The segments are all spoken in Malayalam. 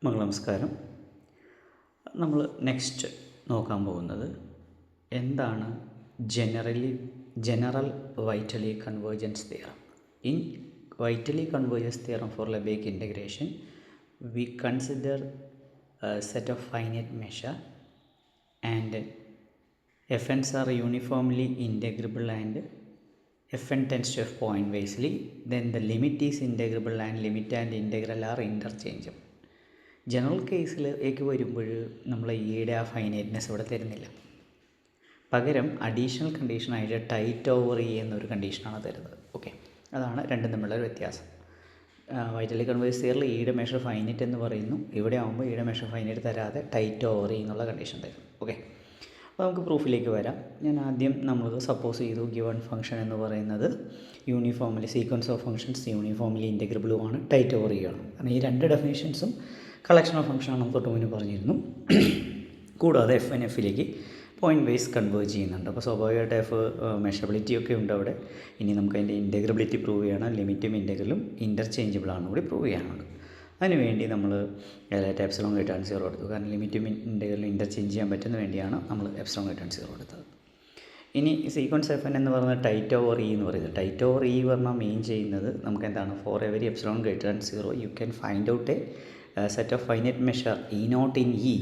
നമസ്കാരം. നമ്മൾ നെക്സ്റ്റ് നോക്കാൻ പോകുന്നത് എന്താണ് general Vitali convergence theorem. In Vitali convergence theorem for Lebesgue integration we consider a set of finite measure and fn's are uniformly integrable and fn tends to f pointwisely, then the limit is integrable and limit and integral are interchangeable. General കേസിലേക്ക് വരുമ്പോൾ നമ്മൾ ഇയുടെ ആ ഫൈനൈറ്റ്നെസ് ഇവിടെ തരുന്നില്ല. പകരം അഡീഷണൽ കണ്ടീഷനായിട്ട് ടൈറ്റ് ഓവർ ഇ എന്നൊരു കണ്ടീഷനാണ് തരുന്നത്. ഓക്കെ, അതാണ് രണ്ടും തമ്മിലുള്ള ഒരു വ്യത്യാസം. വൈറ്റലി കൺവേഴ്സ് തിയറിൽ ഇയുടെ മെഷർ ഫൈനൈറ്റ് എന്ന് പറയുന്നു. ഇവിടെ ആകുമ്പോൾ ഇയുടെ മെഷർ ഫൈനൈറ്റ് തരാതെ ടൈറ്റ് ഓവർ ഇ എന്നുള്ള കണ്ടീഷൻ തരും. ഓക്കെ, അപ്പോൾ നമുക്ക് പ്രൂഫിലേക്ക് വരാം. ഞാൻ ആദ്യം നമ്മൾ സപ്പോസ് ചെയ്തു ഗിവൺ ഫംഗ്ഷൻ എന്ന് പറയുന്നത് uniformly sequence of functions uniformly ഇൻറ്റഗ്രബിളുമാണ്, ടൈറ്റ് ഓവർ ഇ ആണ്. കാരണം ഈ രണ്ട് ഡെഫിനേഷൻസും കളക്ഷൻ ഓഫ് ഫംഗ്ഷൻ ആണ് തൊട്ട് മുന്നേ പറഞ്ഞിരുന്നു. കൂടാതെ എഫ് എൻ എഫിലേക്ക് പോയിൻറ്റ് വൈസ് കൺവേർജ് ചെയ്യുന്നുണ്ട്. അപ്പോൾ സ്വാഭാവികമായിട്ട് എഫ് മെഷറബിലിറ്റി ഒക്കെ ഉണ്ട് അവിടെ. ഇനി നമുക്ക് അതിൻ്റെ ഇൻറ്റഗ്രബിലിറ്റി പ്രൂവ് ചെയ്യണം. ലിമിറ്റും ഇൻറ്റഗ്രലും ഇൻ്റർചേഞ്ചബിൾ ആണ് കൂടി പ്രൂവ് ചെയ്യാനുണ്ട്. അതിനുവേണ്ടി നമ്മൾ എപ്സിലോൺ ഗ്രേറ്റർ 0 എടുത്തു. കാരണം ലിമിറ്റും ഇൻറ്റഗ്രലും ഇൻ്റർചേഞ്ച് ചെയ്യാൻ പറ്റുന്ന വേണ്ടിയാണ് നമ്മൾ എപ്സിലോൺ ഗ്രേറ്റർ 0 എടുത്തത്. ഇനി സീക്വൻസ് എഫ് എൻ എന്ന് പറയുന്നത് ടൈറ്റ് ഓവർ ഇ എന്ന് പറയുന്നത്. ടൈറ്റ് ഓവർ ഇ പറഞ്ഞാൽ മെയിൻ ചെയ്യുന്നത് നമുക്ക് എന്താണ്, four every epsilon greater 0 you can find out A set of finite measure e naught in e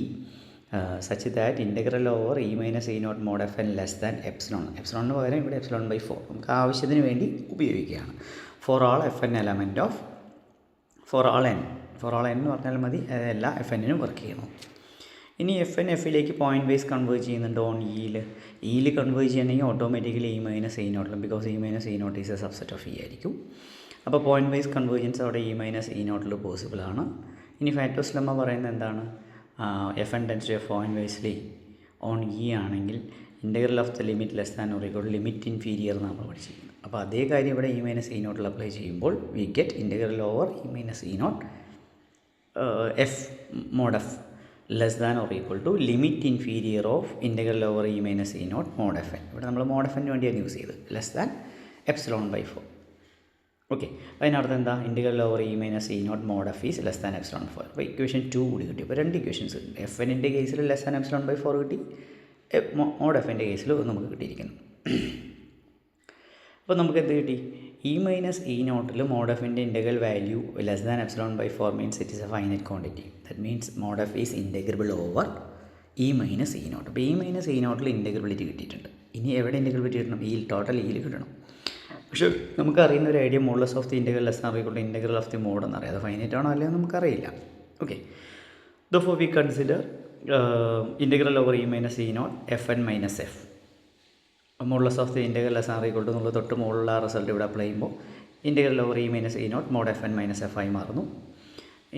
such that integral over e minus e naught mod f n less than epsilon. എപ്സിലോണിന് പകരം ഇവിടെ എപ്സിലോൺ ബൈ 4 നമുക്ക് ആവശ്യത്തിന് വേണ്ടി ഉപയോഗിക്കുകയാണ്. For all F N element of for all N എന്ന് പറഞ്ഞാൽ മതി, എല്ലാ എഫ് എന്നിനും വർക്ക് ചെയ്യുന്നു. ഇനി എഫ് എൻ എഫിലേക്ക് പോയിൻറ്റ് വൈസ് കൺവേർജ് ചെയ്യുന്നുണ്ട് ഓൺ ഇയിൽ കൺവേർജ് ചെയ്യണമെങ്കിൽ ഓട്ടോമാറ്റിക്കലി ഇ മൈനസ് ഇ നോട്ടിലും, because E minus E naught is a subset of E ആയിരിക്കും. അപ്പോൾ പോയിൻറ്റ് വൈസ് കൺവേർജൻസ് അവിടെ ഇ മൈനസ് ഇ നോട്ടിൽ പോസിബിൾ ആണ്. ഇനി ഫാക്ടോസ് ലെമ്മ പറയുന്നത് എന്താണ്, F N tends to F point wisely on E ആണെങ്കിൽ integral of the limit less than or equal limit inferior നമ്മൾ പഠിച്ചിരിക്കുന്നത്. അപ്പോൾ അതേ കാര്യം ഇവിടെ ഇ മൈനസ് ഇ നോട്ടിൽ അപ്ലൈ ചെയ്യുമ്പോൾ we get integral over E minus E naught F mod F less than or equal to limit inferior of integral over E minus E naught mod F N. ഇവിടെ നമ്മൾ മോഡ് എഫ് എന്നിന് വേണ്ടിയാണ് യൂസ് ചെയ്തത്, less than epsilon by 4. Okay, അതിനർത്ഥം എന്താ, integral over E minus E naught mod F is less than epsilon 4. അപ്പോൾ ഇക്വേഷൻ 2 കൂടി കിട്ടി. അപ്പോൾ രണ്ട് ഇക്വേഷൻസ് കിട്ടി. എഫ് എന്നിൻ്റെ കേസിൽ ലെസ് ദാൻ എപ്സിലോൺ ബൈ 4 കിട്ടി, മോഡ് എഫിൻ്റെ കേസിൽ നമുക്ക് കിട്ടിയിരിക്കുന്നു. അപ്പോൾ നമുക്ക് എന്ത് കിട്ടി, ഇ മൈനസ് ഇ നോട്ടിൽ മോഡ് എഫിൻ്റെ integral value less than epsilon by 4 means it is a finite quantity. That means mod F is integrable over E minus E naught. അപ്പോൾ ഇ മൈനസ് ഇ നോട്ടിൽ ഇൻറ്റഗ്രബിലിറ്റി കിട്ടിയിട്ടുണ്ട്. ഇനി എവിടെ ഇൻറ്റഗ്രബിലിറ്റി കിട്ടണം, ഈ ടോട്ടൽ ഇയിൽ കിട്ടണം. പക്ഷേ നമുക്കറിയുന്ന ഒരു idea modulus of the integral less than or equal to integral of the mod എന്നറിയാം. അത് ഫൈനൈറ്റ് ആണോ അല്ലയോ നമുക്കറിയില്ല. Okay, therefore we consider integral over E minus E naught F N minus F. Modulus of the integral less than or equal to എന്നുള്ള തൊട്ട് മുകളിലുള്ള റിസൾട്ട് ഇവിടെ അപ്ലൈ ചെയ്യുമ്പോൾ integral over E minus E naught mod F N minus F ആയി മാറുന്നു.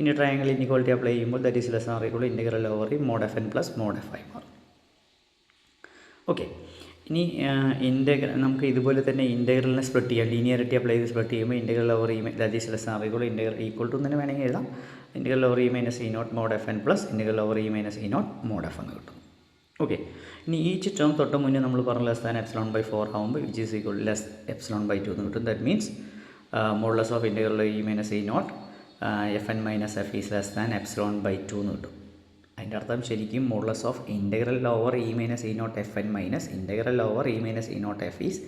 ഇനി ട്രയാങ്കിൾ ഇൻഇക്വാലിറ്റി അപ്ലൈ ചെയ്യുമ്പോൾ that is less than or equal to integral over E mod F N plus mod F ആയി മാറും. ഓക്കെ, ഇനി നമുക്ക് ഇതുപോലെ തന്നെ ഇൻറ്റഗ്രലിനെ സ്പ്ലിറ്റ് ചെയ്യാം. ലീനിയറിറ്റി അപ്ലൈ ചെയ്ത് സ്പ്ലിറ്റ് ചെയ്യുമ്പോൾ integral over E that is less than or equal integral equal to തന്നെ വേണമെങ്കിൽ എഴുതാം. Integral over E minus E naught mod F N plus integral over E minus E naught mod F എന്ന് കിട്ടും. ഓക്കെ, ഇനി ഈ ടേം തൊട്ട് മുന്നേ നമ്മൾ പറഞ്ഞ ലെസ് ദാൻ എപ്സിലോൺ ബൈ 4 ആകുമ്പോൾ which is equal less epsilon by 2 എന്ന് കിട്ടും. That means modulus of integral E minus E naught F N minus F is less than epsilon by 2 എന്ന് കിട്ടും. അതിൻ്റെ അർത്ഥം ശരിക്കും modulus of integral over E minus E naught F N minus integral over E minus E naught F is.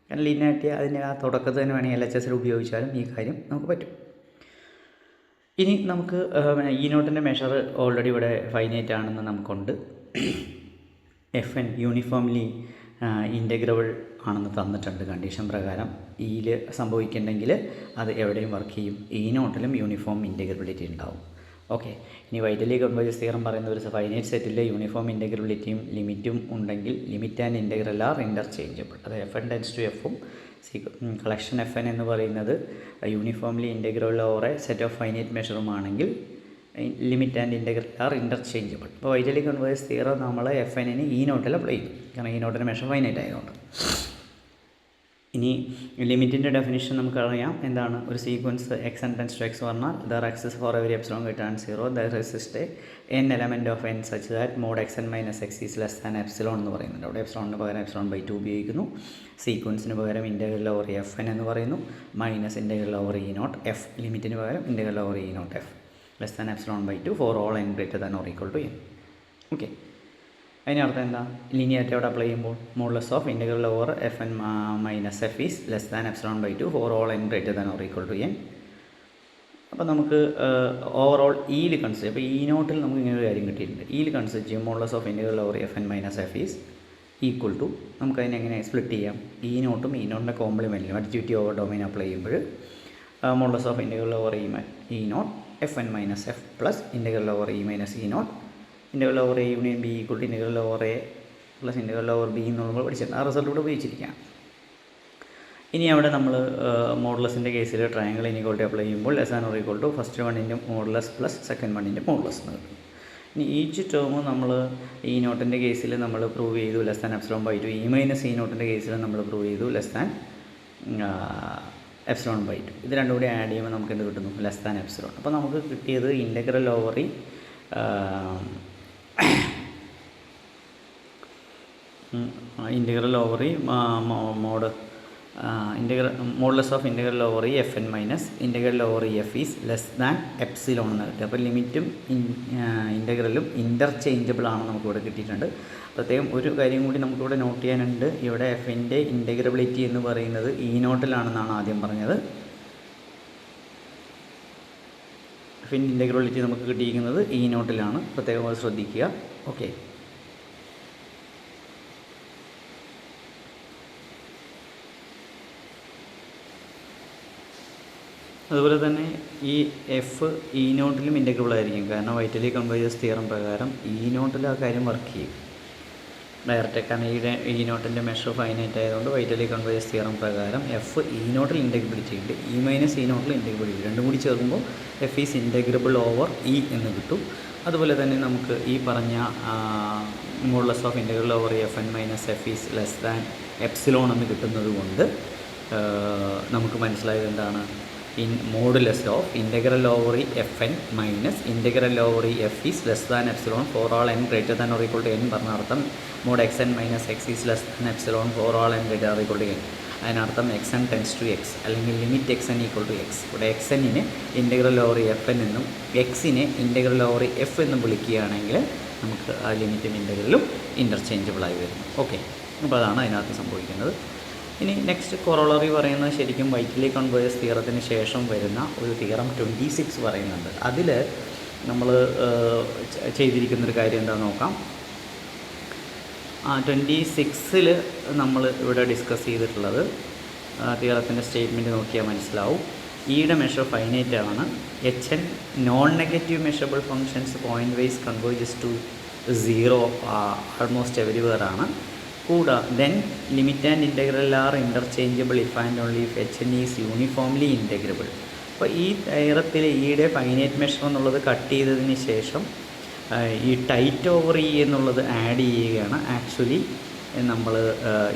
കാരണം ലീനിയാരിറ്റി അതിൻ്റെ ആ തുടക്കത്തിൽ തന്നെ വേണമെങ്കിൽ എൽ എച്ച് എസിൽ ഉപയോഗിച്ചാലും ഈ കാര്യം നമുക്ക് പറ്റും. ഇനി നമുക്ക് ഇ നോട്ടിൻ്റെ മെഷർ ഓൾറെഡി ഇവിടെ ഫൈനൈറ്റ് ആണെന്ന് നമുക്കുണ്ട്. എഫ് എൻ യൂണിഫോംലി ഇൻറ്റഗ്രബിൾ ആണെന്ന് തന്നിട്ടുണ്ട് കണ്ടീഷൻ പ്രകാരം. ഇയിൽ സംഭവിക്കുന്നുണ്ടെങ്കിൽ അത് എവിടെയും വർക്ക് ചെയ്യും. ഇ നോട്ടിലും യൂണിഫോം ഇൻറ്റഗ്രബിലിറ്റി ഉണ്ടാവും. ഓക്കെ, ഇനി വൈറ്റലി കൺവേർജൻസ് തിയറം പറയുന്ന ഒരു ഫൈനൈറ്റ് സെറ്റിൽ യൂണിഫോം ഇൻറ്റഗ്രബിലിറ്റിയും ലിമിറ്റും ഉണ്ടെങ്കിൽ limit and integral are interchangeable. അത് എഫ് എൻ ടെൻസ് ടു എഫും കളക്ഷൻ എഫ് എൻ എന്ന് പറയുന്നത് uniformly integrable over a set of finite മെഷറുമാണെങ്കിൽ limit and integral are interchangeable. അപ്പോൾ വൈറ്റലി കൺവേർജൻസ് തിയറം നമ്മൾ എഫ് എന്നിന് ഇ നോട്ടിൽ അപ്ലൈ ചെയ്യും. കാരണം ഇ നോട്ടിൻ്റെ മെഷർ ഫൈനൈറ്റ് ആയതുകൊണ്ട്. ഇനി ലിമിറ്റിൻ്റെ ഡെഫിനിഷൻ നമുക്കറിയാം എന്താണ്. ഒരു sequence x n tends to x പറഞ്ഞാൽ there exists for every epsilon greater than 0 there exist n element of n such that mod X N minus X is less than epsilon എന്ന് പറയുന്നുണ്ട്. അവിടെ എപ്സിലോണിന് പകരം എപ്സിലോൺ ബൈ 2 ഉപയോഗിക്കുന്നു. സീക്വൻസിന് പകരം ഇൻറ്റഗ്രൽ ഓവർ എഫ് എൻ എന്ന് പറയുന്നു, minus integral over E naught f. ലിമിറ്റിന് പകരം integral over E naught f. Less than epsilon by 2 for all n greater than or equal to n. Okay, അതിനർത്ഥം എന്താ? ലീനിയാരിറ്റി അവിടെ അപ്ലൈ ചെയ്യുമ്പോൾ modulus of integral over F N minus F is less than epsilon by 2 for all n greater than or equal to n. അപ്പോൾ നമുക്ക് ഓവറോൾ ഇയിൽ കൺസിഡർ, ഇപ്പോൾ ഇ നോട്ടിൽ നമുക്ക് ഇങ്ങനെ ഒരു കാര്യം കിട്ടിയിട്ടുണ്ട്. ഇയിൽ കൺസിഡർ ചെയ്യും modulus of integral over F N minus F is equal to, നമുക്കതിനെ എങ്ങനെ സ്പ്ലിറ്റ് ചെയ്യാം? ഇ നോട്ടും ഇ നോട്ടിൻ്റെ കോംപ്ലിമെൻറ്റിലും അഡിറ്റിവിറ്റി ഓവർ ഡൊമൈൻ അപ്ലൈ ചെയ്യുമ്പോൾ modulus of integral over E naught F N minus f plus integral over E minus E naught integral over A union B equal to integral over A plus integral over B എന്ന് നമ്മൾ പഠിച്ചിട്ടുണ്ട്. ആ റിസൾട്ട് ഇവിടെ ഉപയോഗിച്ചിരിക്കുകയാണ്. ഇനി അവിടെ നമ്മൾ മോഡുലസിൻ്റെ കേസിൽ ട്രയാങ്കിൾ ഇനീക്വാളിറ്റി അപ്ലൈ ചെയ്യുമ്പോൾ less than or equal to first വണ്ണിൻ്റെ മോഡുലസ് പ്ലസ് സെക്കൻഡ് വണ്ണിൻ്റെ മോഡുലസ് എന്ന് കിട്ടും. ഇനി ഈച്ച് ടേം നമ്മൾ ഇ നോട്ടിൻ്റെ കേസിൽ നമ്മൾ പ്രൂവ് ചെയ്തു less than epsilon by 2, E minus E നോട്ടിൻ്റെ കേസിൽ നമ്മൾ പ്രൂവ് ചെയ്തു ലെസ് ദാൻ എപ്സിലോൺ ബൈ 2. ഇത് രണ്ടും കൂടി ആഡ് ചെയ്യുമ്പോൾ നമുക്ക് എന്ത് കിട്ടുന്നു? Less than epsilon. അപ്പോൾ നമുക്ക് കിട്ടിയത് integral over modulus of integral over F N minus integral over F is less than epsilon എന്ന് കിട്ടും. അപ്പോൾ ലിമിറ്റും ഇൻ്റഗ്രലും ഇൻ്റർചേഞ്ചബിൾ ആണെന്ന് നമുക്കിവിടെ കിട്ടിയിട്ടുണ്ട്. പ്രത്യേകം ഒരു കാര്യം കൂടി നമുക്കിവിടെ നോട്ട് ചെയ്യാനുണ്ട്. ഇവിടെ എഫിൻ്റെ ഇൻ്റഗ്രബിലിറ്റി എന്ന് പറയുന്നത് ഇ നോട്ടിലാണെന്നാണ് ആദ്യം പറഞ്ഞത്. എഫിൻ്റെ ഇൻ്റഗ്രബിലിറ്റി നമുക്ക് കിട്ടിയിരിക്കുന്നത് ഇ നോട്ടിലാണ്, പ്രത്യേകം ശ്രദ്ധിക്കുക. ഓക്കെ, അതുപോലെ തന്നെ ഈ എഫ് ഇ നോട്ടിലും ഇൻ്റഗ്രബിൾ ആയിരിക്കും. കാരണം വൈറ്റലി കൺവേർജൻസ് തിയറം പ്രകാരം ഇ നോട്ടിൽ ആ കാര്യം വർക്ക് ചെയ്യും ഡയറക്റ്റ്. കാരണം ഇ നോട്ടിൻ്റെ മെഷർ ഫൈനൈറ്റ് ആയതുകൊണ്ട് വൈറ്റലി കൺവേർജൻസ് തിയറം പ്രകാരം എഫ് ഇ നോട്ടിൽ ഇൻ്റഗ്രബിലിറ്റി ഉണ്ട്, ഇ മൈനസ് ഇ നോട്ടിൽ ഇൻ്റഗ്രബിലിറ്റി, രണ്ടും കൂടി ചേർക്കുമ്പോൾ F is integrable over E എന്ന് കിട്ടും. അതുപോലെ തന്നെ നമുക്ക് ഈ പറഞ്ഞ modulus of integral over F N minus F is less than epsilon എന്ന് കിട്ടുന്നത് കൊണ്ട് നമുക്ക് മനസ്സിലായത് എന്താണ്? In modulus of integral over F N minus integral over F is less than epsilon for all N greater than or equal to N പറഞ്ഞ അർത്ഥം mod X N minus X is less than epsilon for all N greater or equal to n. അതിനർത്ഥം x n tends to x അല്ലെങ്കിൽ limit x n equal to x. ഇവിടെ എക്സ് എന്നിനെ ഇൻ്റഗ്രൽ ഓവർ എഫ് എൻ എന്നും എക്സിനെ ഇൻ്റഗ്രൽ ഓവർ എഫ് എന്നും വിളിക്കുകയാണെങ്കിൽ നമുക്ക് ആ ലിമിറ്റും ഇൻ്റഗ്രലും ഇൻ്റർചേഞ്ചബിളായി വരുന്നു. ഓക്കെ, അപ്പോൾ അതാണ് അതിനകത്ത് സംഭവിക്കുന്നത്. ഇനി നെക്സ്റ്റ് കൊറോളറി പറയുന്നത് ശരിക്കും വൈറ്റലി കൺവേർജൻസ് തിയറത്തിന് ശേഷം വരുന്ന ഒരു തിയറം 26 പറയുന്നുണ്ട്. അതിൽ നമ്മൾ ചെയ്തിരിക്കുന്നൊരു കാര്യം എന്താണെന്ന് നോക്കാം. 26ൽ നമ്മൾ ഇവിടെ ഡിസ്കസ് ചെയ്തിട്ടുള്ളത് തിയറത്തിൻ്റെ സ്റ്റേറ്റ്മെൻറ്റ് നോക്കിയാൽ മനസ്സിലാവും. ഇയുടെ മെഷർ ഫൈനൈറ്റ് ആണ്. H n non negative measurable functions pointwise converges to 0 almost everywhere ആണ്. Then limit and integral are interchangeable if and only if h n is uniformly integrable. അപ്പോൾ ഈ തിയറത്തിൽ ഇയുടെ ഫൈനൈറ്റ് മെഷർ എന്നുള്ളത് കട്ട് ചെയ്തതിന് ശേഷം ഈ ടൈറ്റ് ഓവർ ഇ എന്നുള്ളത് ആഡ് ചെയ്യുകയാണ് ആക്ച്വലി നമ്മൾ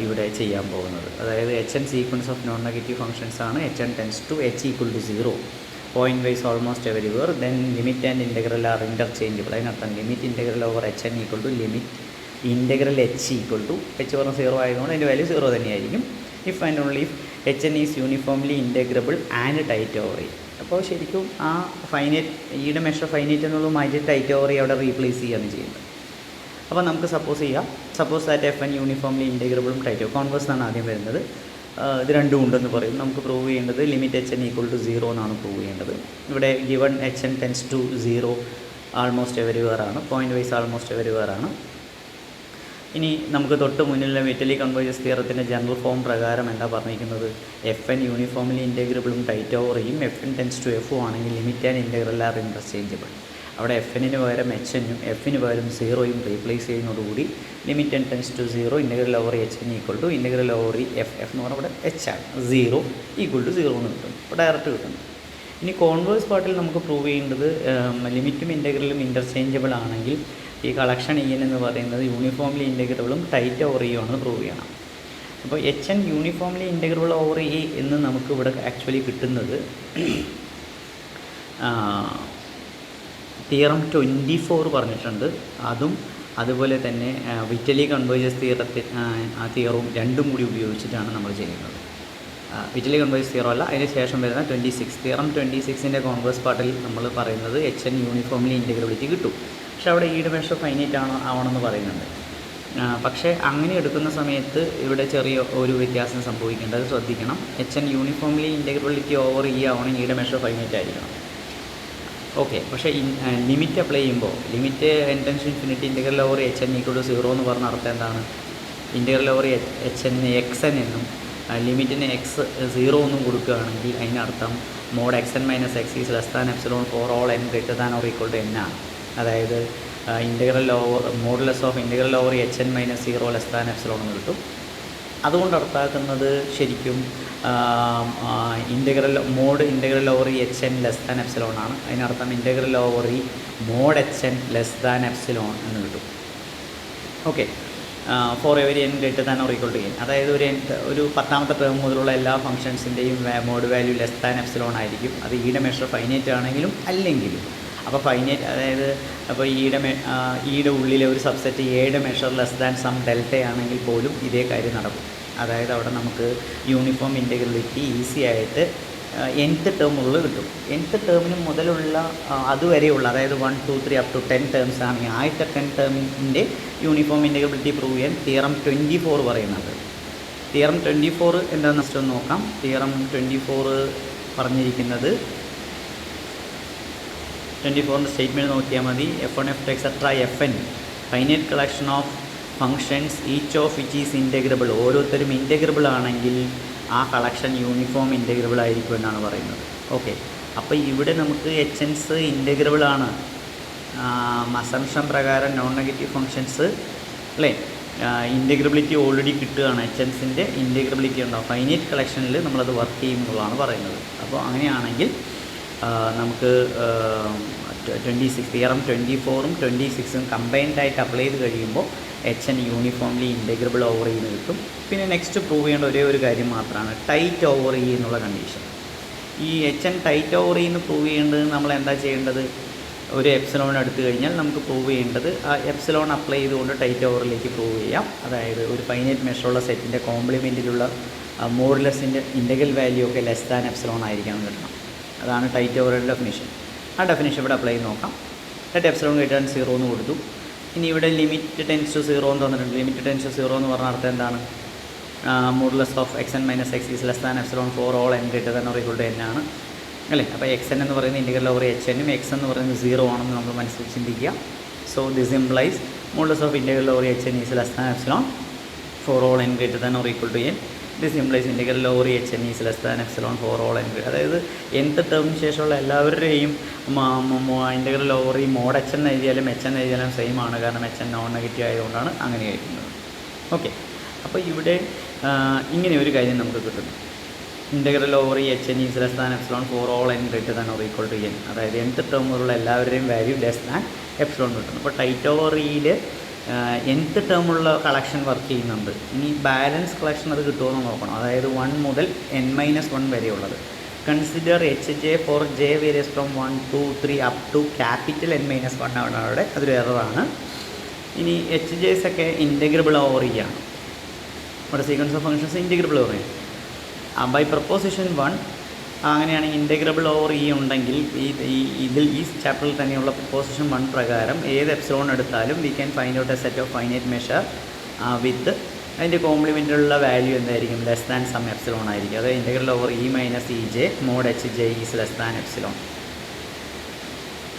ഇവിടെ ചെയ്യാൻ പോകുന്നത്. അതായത് h n sequence of non negative functions ആണ്. H n tends to h equal to 0 pointwise almost everywhere. Then limit and integral are interchangeable. അതിനർത്ഥം limit integral over H N equal to limit integral h equal to h പറഞ്ഞ 0 ആയതുകൊണ്ട് അതിൻ്റെ വാല്യൂ 0 തന്നെയായിരിക്കും. If and only if h n is uniformly integrable and tight over E. അപ്പോൾ ശരിക്കും ആ ഫൈനൈറ്റ് ഇയുടെ മെഷർ ഫൈനൈറ്റ് എന്നുള്ളത് മാറ്റി ടൈറ്റ് ഓവർ അവിടെ റീപ്ലേസ് ചെയ്യുകയാണ് ചെയ്യുന്നത്. അപ്പോൾ നമുക്ക് suppose that f n uniformly ഇൻ്റഗ്രബിളും ടൈറ്റ് കോൺവേഴ്സ് എന്നാണ് ആദ്യം വരുന്നത്. ഇത് രണ്ടും ഉണ്ടെന്ന് പറയും. നമുക്ക് പ്രൂവ് ചെയ്യേണ്ടത് limit h N equal to 0 എന്നാണ് പ്രൂവ് ചെയ്യേണ്ടത്. ഇവിടെ given h n tends to 0 almost everywhere ആണ്, പോയിൻറ്റ് വൈസ് ആൾമോസ്റ്റ് എവരിവെയർ ആണ്. ഇനി നമുക്ക് തൊട്ട് മുന്നിലെ വൈറ്റലി കൺവേർജൻസ് തിയറത്തിൻ്റെ ജനറൽ ഫോം പ്രകാരം എന്താ പറഞ്ഞിരിക്കുന്നത്? എഫ് എൻ യൂണിഫോംലി ഇൻ്റഗ്രബിളും ടൈറ്റ് ഓവറിയും എഫ് എൻ ടെൻസ് ടു എഫും ആണെങ്കിൽ limit and integral are interchangeable. അവിടെ എഫ് എന്നിന് പകരം എച്ച് എന്നും എഫിന് പകരം 0യും റീപ്ലേസ് ചെയ്യുന്നതോടുകൂടി limit N tends to 0 integral over H N equal to integral over F എന്ന് പറഞ്ഞാൽ ഇവിടെ എച്ച് ആണ്, 0 ഈക്വൽ ടു 0 എന്ന് കിട്ടും. അപ്പോൾ ഡയറക്റ്റ് കിട്ടുന്നു. ഇനി കോൺവേഴ്സ് പാർട്ടിൽ നമുക്ക് പ്രൂവ് ചെയ്യേണ്ടത് ലിമിറ്റും ഇൻ്റഗ്രലും ഇൻ്റർചേഞ്ചബിൾ ആണെങ്കിൽ ഈ കളക്ഷൻ ഇ എൻ എന്ന് പറയുന്നത് യൂണിഫോംലി ഇൻ്റഗ്രബിളും ടൈറ്റ് ഓവർ ഇ ആണെന്ന് പ്രൂവ് ചെയ്യണം. അപ്പോൾ H N uniformly integrable over E എന്ന് നമുക്ക് ഇവിടെ ആക്ച്വലി കിട്ടുന്നത് തിയറം 24 പറഞ്ഞിട്ടുണ്ട്. അതും അതുപോലെ തന്നെ വൈറ്റലി കൺവേർജൻസ് തിയറത്തിൽ ആ തിയറും രണ്ടും കൂടി ഉപയോഗിച്ചിട്ടാണ് നമ്മൾ ചെയ്യുന്നത്. വിറ്റലി കൺവേഴ്സ് 0 അല്ല, അതിന് ശേഷം വരുന്ന 26 തിയറം 26ൻ്റെ കോൺവേഴ്സ് പാർട്ടിൽ നമ്മൾ പറയുന്നത് HN യൂണിഫോംലി ഇൻറ്റഗ്രബിലിറ്റി കിട്ടും. പക്ഷേ അവിടെ ഈഡ് മെഷർ ഫൈനൈറ്റ് ആവണമെന്ന് പറയുന്നുണ്ട്. പക്ഷേ അങ്ങനെ എടുക്കുന്ന സമയത്ത് ഇവിടെ ചെറിയ ഒരു വ്യത്യാസം സംഭവിക്കേണ്ടത് ശ്രദ്ധിക്കണം. HN യൂണിഫോംലി ഇൻറ്റഗ്രബിലിറ്റി ഓവർ E ആവണമെങ്കിൽ ഈഡ് മെഷർ ഫൈനൈറ്റ് ആയിരിക്കണം. ഓക്കെ, പക്ഷേ ലിമിറ്റ് അപ്ലൈ ചെയ്യുമ്പോൾ limit n → infinity integral over HN = 0 എന്ന് പറഞ്ഞ അർത്ഥം എന്താണ്? ഇൻറ്റഗ്രൽ ഓവർ HN xn എന്നും ലിമിറ്റിന് x 0 എന്നും കൊടുക്കുകയാണെങ്കിൽ അതിനർത്ഥം mod xn - x is less than epsilon for all n greater than or equal to n ആണ്. അതായത് integral over modulus of integral over HN - 0 less than epsilon എന്ന് കിട്ടും. അതുകൊണ്ട് അർത്ഥാക്കുന്നത് ശരിക്കും integral over HN less than epsilon ആണ്. അതിനർത്ഥം integral over mod HN less than epsilon എന്ന് കിട്ടും. Okay, for every n greater than or equal to n. അതായത് ഒരു 10ാമത്തെ ടേം മുതലുള്ള എല്ലാ ഫംഗ്ഷൻസിൻ്റെയും mod value less than epsilon ആയിരിക്കും. അത് ഈയുടെ മെഷർ ഫൈനൈറ്റ് ആണെങ്കിലും അല്ലെങ്കിലും. അപ്പോൾ ഫൈനൈറ്റ് അതായത് അപ്പോൾ ഈയുടെ ഉള്ളിലെ ഒരു സബ്സെറ്റ് എയുടെ measure less than some delta ആണെങ്കിൽ പോലും ഇതേ കാര്യം നടക്കും. അതായത് അവിടെ നമുക്ക് യൂണിഫോം ഇൻറ്റഗ്രബിലിറ്റി ഈസി ആയിട്ട് nth ടേമുകളിൽ കിട്ടും. nth ടേമിന് മുതലുള്ള അതുവരെയുള്ള അതായത് 1, 2, 3 up to 10 ടേംസ് ആണെങ്കിൽ ആദ്യത്തെ 10 ടേമിൻ്റെ യൂണിഫോം ഇൻറ്റഗ്രബിലിറ്റി പ്രൂവ് ചെയ്യാൻ തിയറം 24 പറയുന്നുണ്ട്. തിയറം 24 എന്താണെന്ന് വെച്ചിട്ട് നോക്കാം. തിയറം 24 പറഞ്ഞിരിക്കുന്നത് 24ൻ്റെ സ്റ്റേറ്റ്മെൻറ്റ് നോക്കിയാൽ മതി. F1, F2, etc. Fn finite collection of functions each of which is integrable. ഓരോരുത്തരും ഇൻറ്റഗ്രബിൾ ആണെങ്കിൽ ആ കളക്ഷൻ യൂണിഫോം ഇൻറ്റഗ്രബിൾ ആയിരിക്കും എന്നാണ് പറയുന്നത്. ഓക്കെ, അപ്പോൾ ഇവിടെ നമുക്ക് HNs ഇൻറ്റഗ്രബിൾ ആണ്. അസംഷൻ പ്രകാരം നോൺ നെഗറ്റീവ് ഫങ്ഷൻസ് അല്ലേ ഇൻറ്റഗ്രബിലിറ്റി ഓൾറെഡി കിട്ടുകയാണ്. HNസിൻ്റെ ഇൻറ്റഗ്രബിലിറ്റി ഉണ്ടാവും. ഫൈനൈറ്റ് കളക്ഷനിൽ നമ്മളത് വർക്ക് ചെയ്യുമ്പോഴാണ് പറയുന്നത്. അപ്പോൾ അങ്ങനെയാണെങ്കിൽ നമുക്ക് 26 തിയറം 24ഉം 26ഉം കമ്പൈൻഡായിട്ട് അപ്ലൈ ചെയ്ത് കഴിയുമ്പോൾ HN uniformly integrable over E എന്ന് കിട്ടും. പിന്നെ നെക്സ്റ്റ് പ്രൂവ് ചെയ്യേണ്ട ഒരേ ഒരു കാര്യം മാത്രമാണ് ടൈറ്റ് ഓവർ E എന്നുള്ള കണ്ടീഷൻ. ഈ HN ടൈറ്റ് ഓവർ E എന്ന് പ്രൂവ് ചെയ്യേണ്ടത് നമ്മൾ എന്താ ചെയ്യേണ്ടത്? ഒരു എപ്സിലോൺ എടുത്തു കഴിഞ്ഞാൽ നമുക്ക് പ്രൂവ് ചെയ്യേണ്ടത് ആ എപ്സിലോൺ അപ്ലൈ ചെയ്തുകൊണ്ട് ടൈറ്റ് ഓവറിലേക്ക് പ്രൂവ് ചെയ്യാം. അതായത് ഒരു ഫൈനൈറ്റ് മെഷറുള്ള സെറ്റിൻ്റെ കോംപ്ലിമെൻറ്റിലുള്ള മോഡുലസിൻ്റെ ഇൻറ്റഗ്രൽ വാല്യൂ ഒക്കെ ലെസ് ദാൻ എപ്സിലോൺ ആയിരിക്കണം കിട്ടണം. അതാണ് ടൈറ്റ് ഓവറിൻ്റെ ഡെഫിനിഷൻ. ആ ഡെഫിനിഷൻ ഇവിടെ അപ്ലൈ ചെയ്ത് നോക്കാം. ലെറ്റ് എപ്സിലോൺ ഗ്രേറ്റർ ദാൻ 0 എന്ന് കൊടുത്തു. ഇനി ഇവിടെ ലിമിറ്റ് ടെൻസ് ടു 0 എന്ന് തന്നിട്ടുണ്ട്. ലിമിറ്റ് ടെൻസ് ടു 0 എന്ന് പറഞ്ഞ അർത്ഥം എന്താണ്? Modulus of xn - x is less than epsilon for all n greater than or equal to n ആണ് അല്ലേ. അപ്പോൾ xn എന്ന് പറയുന്നത് ഇൻറ്റഗ്രൽ ഓവർ HN-ഉം x എന്ന് പറയുന്നത് 0 ആണെന്ന് നമ്മൾ മനസ്സിൽ ചിന്തിക്കുക. So this implies modulus of integral over HN is less than epsilon for all n greater than or equal to n. This implies integral over HN is less than epsilon for all n. അതായത് nth ടേമിന് ശേഷമുള്ള എല്ലാവരുടെയും ഇൻറ്റഗ്രൽ ഓവർ ഈ മോഡ് HN എഴുതിയാലും HN എഴുതിയാലും സെയിം ആണ്. കാരണം HN നോൺ നെഗറ്റീവ് ആയതുകൊണ്ടാണ് അങ്ങനെ എഴുതുന്നത്. ഓക്കെ, അപ്പോൾ ഇവിടെ ഇങ്ങനെ ഒരു കാര്യം നമുക്ക് കിട്ടുന്നു. Integral over HN is less than epsilon for all n greater than or equal to n. അതായത് nth ടേമുള്ള എല്ലാവരുടെയും വാല്യൂ ലെസ് ദാൻ എപ്സിലോൺ കിട്ടുന്നു. അപ്പോൾ ടൈറ്റ് ഓവർ ഇയിൽ nth ടേമുള്ള കളക്ഷൻ വർക്ക് ചെയ്യുന്നുണ്ട്. ഇനി ബാലൻസ് കളക്ഷൻ അത് കിട്ടുമെന്ന് നോക്കണം. അതായത് 1 മുതൽ n-1 വരെയുള്ളത്. Consider HJ for J varies from 1, 2, 3 up to capital n-1 ആണ് അവിടെ. അതൊരു എററാണ്. ഇനി HJs ഒക്കെ ഇൻറ്റഗ്രബിൾ ഓവർ E ആണ്. ഇവിടെ sequence of functions integrable over E. By proposition 1 അങ്ങനെയാണെങ്കിൽ ഇൻറ്റഗ്രബിൾ ഓവർ E ഉണ്ടെങ്കിൽ ഈ ചാപ്റ്ററിൽ തന്നെയുള്ള പ്രപ്പോസിഷൻ 1 പ്രകാരം ഏത് എപ്സിലോൺ എടുത്താലും we can find out a set of finite measure with അതിൻ്റെ കോംപ്ലിമെൻറ്റിലുള്ള വാല്യൂ എന്തായിരിക്കും? ലെസ് ദാൻ സം എപ്സിലോൺ ആയിരിക്കും. അത് integral over E - EJ mod HJ is less than epsilon.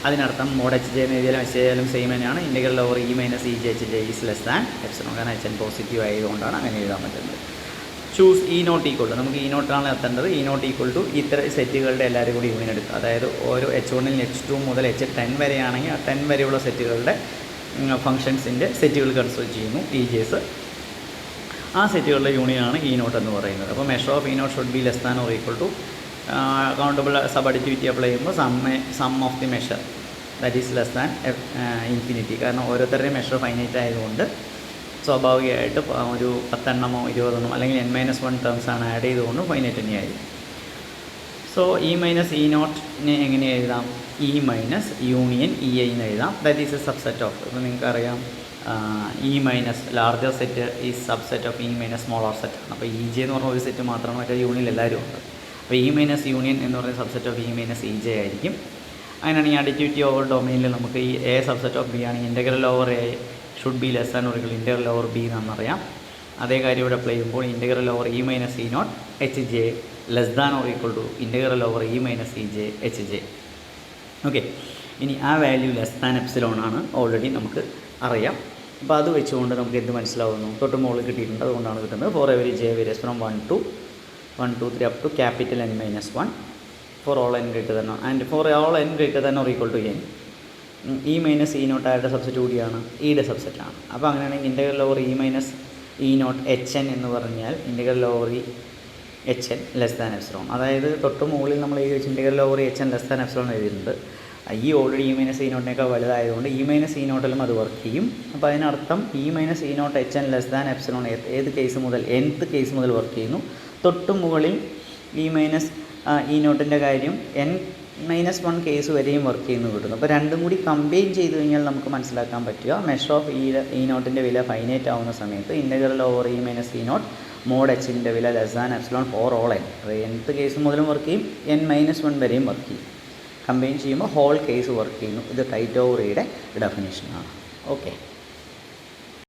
അതിനർത്ഥം മോഡ് HJ എന്ന് എഴുതിയാലും HJ ആയാലും സെയിം തന്നെയാണ്. Integral over E - EJ HJ is less than epsilon. കാരണം HN പോസിറ്റീവ് ആയതുകൊണ്ടാണ് അങ്ങനെ എഴുതാൻ പറ്റുന്നത്. Choose E naught equal to, നമുക്ക് E നോട്ടാണ് എത്തേണ്ടത്. E നോട്ട് ഈക്വൾ ടു ഇത്ര സെറ്റുകളുടെ എല്ലാവരും കൂടി യൂണിയൻ എടുക്കുക. അതായത് ഓരോ H1-ൽ H2 മുതൽ H10 വരെയാണെങ്കിൽ ആ 10 വരെയുള്ള സെറ്റുകളുടെ ഫംഗ്ഷൻസിൻ്റെ സെറ്റുകൾ കൺസിഡർ ചെയ്യുന്നു EJs. ആ സെറ്റുകളുടെ യൂണിയനാണ് E നോട്ട് എന്ന് പറയുന്നത്. അപ്പോൾ measure of E naught should be less than or equal to countable subadditivity apply ചെയ്യുമ്പോൾ sum of the measure that is less than infinity. കാരണം ഓരോരുത്തരുടെയും മെഷർ ഫൈനൈറ്റ് ആയതുകൊണ്ട് സ്വാഭാവികമായിട്ട് ഒരു 10 എണ്ണമോ 20 എണ്ണമോ അല്ലെങ്കിൽ n-1 ടേംസാണ് ആഡ് ചെയ്തുകൊണ്ട് ഫൈനൈറ്റ് തന്നെയായിരിക്കും. സോ E - E നോട്ടിനെ എങ്ങനെ എഴുതാം? E - യൂണിയൻ EI എന്ന് എഴുതാം. That is a subset of. ഇപ്പോൾ നിങ്ങൾക്കറിയാം ഇ മൈനസ് ലാർജർ സെറ്റ് ഈ subset of E minus smaller set ആണ്. അപ്പോൾ ഇ ജെ എന്ന് പറഞ്ഞ ഒരു സെറ്റ് മാത്രമാണ്, മറ്റേ യൂണിയൻ എല്ലാവരും ഉണ്ട്. അപ്പോൾ ഇ മൈനസ് യൂണിയൻ എന്ന് പറയുന്ന subset of E minus E J ആയിരിക്കും. അങ്ങനെയാണ് ഈ അഡിറ്റിവിറ്റി ഓവർ ഡൊമൈനിൽ നമുക്ക് ഈ എ സബ്സെറ്റ് ഓഫ് ബി ആണ്, integral over A should be less than or equal integral over B എന്നറിയാം. അതേ കാര്യം ഇവിടെ അപ്ലൈ ചെയ്യുമ്പോൾ integral over E minus E naught H J less than or equal to integral over E minus E J H J. Okay, ഇനി ആ വാല്യൂ ലെസ് ദാൻ എപ്സിലോൺ ആണ് ഓൾറെഡി നമുക്ക് അറിയാം. അപ്പോൾ അത് വെച്ചുകൊണ്ട് നമുക്ക് എന്ത് മനസ്സിലാവുന്നു, തൊട്ട് മുകളിൽ കിട്ടിയിട്ടുണ്ട്, അതുകൊണ്ടാണ് കിട്ടുന്നത്. For every J varies from 1 to 3 up to capital N minus 1 for all n greater than and for all n greater than or equal to n. E minus E naught ആരുടെ സബ്സെറ്റ് കൂടിയാണ്, ഇയുടെ സബ്സെറ്റാണ്. അപ്പോൾ അങ്ങനെയാണെങ്കിൽ integral over E minus E naught H N എന്ന് പറഞ്ഞാൽ integral over E H N less than epsilon. അതായത് തൊട്ട് മുകളിൽ നമ്മൾ എഴുതി വെച്ച് integral over H N less than epsilon എഴുതിയിട്ടുണ്ട്. ഈ ഓൾറെഡി ഇ മൈനസ് ഇ നോട്ടിനേക്കാൾ വലുതായതുകൊണ്ട് ഇ മൈനസ് ഇ നോട്ടിലും അത് വർക്ക് ചെയ്യും. അപ്പോൾ അതിനർത്ഥം E minus E naught H N less than epsilon ഏത് കേസ് മുതൽ, nth കേസ് മുതൽ വർക്ക് ചെയ്യുന്നു. തൊട്ട് മുകളിൽ ഇ മൈനസ് ഇ നോട്ടിൻ്റെ കാര്യം n-1 കേസ് വരെയും വർക്ക് ചെയ്യുന്നു കിട്ടുന്നു. അപ്പോൾ രണ്ടും കൂടി കമ്പൈൻ ചെയ്ത് കഴിഞ്ഞാൽ നമുക്ക് മനസ്സിലാക്കാൻ പറ്റുക മെഷർ ഓഫ് ഇ നോട്ടിൻ്റെ വില ഫൈനൈറ്റ് ആവുന്ന സമയത്ത് integral over E minus E naught mod എച്ചിൻ്റെ വില less than epsilon for all n. അത് nth കേസ് മുതലും വർക്ക് ചെയ്യും, n-1 വരെയും വർക്ക് ചെയ്യും. കമ്പൈൻ ചെയ്യുമ്പോൾ ഹോൾ കേസ് വർക്ക് ചെയ്യുന്നു. ഇത് ടൈറ്റ് ഓവർ ഇയുടെ ഡെഫിനേഷനാണ്. ഓക്കെ.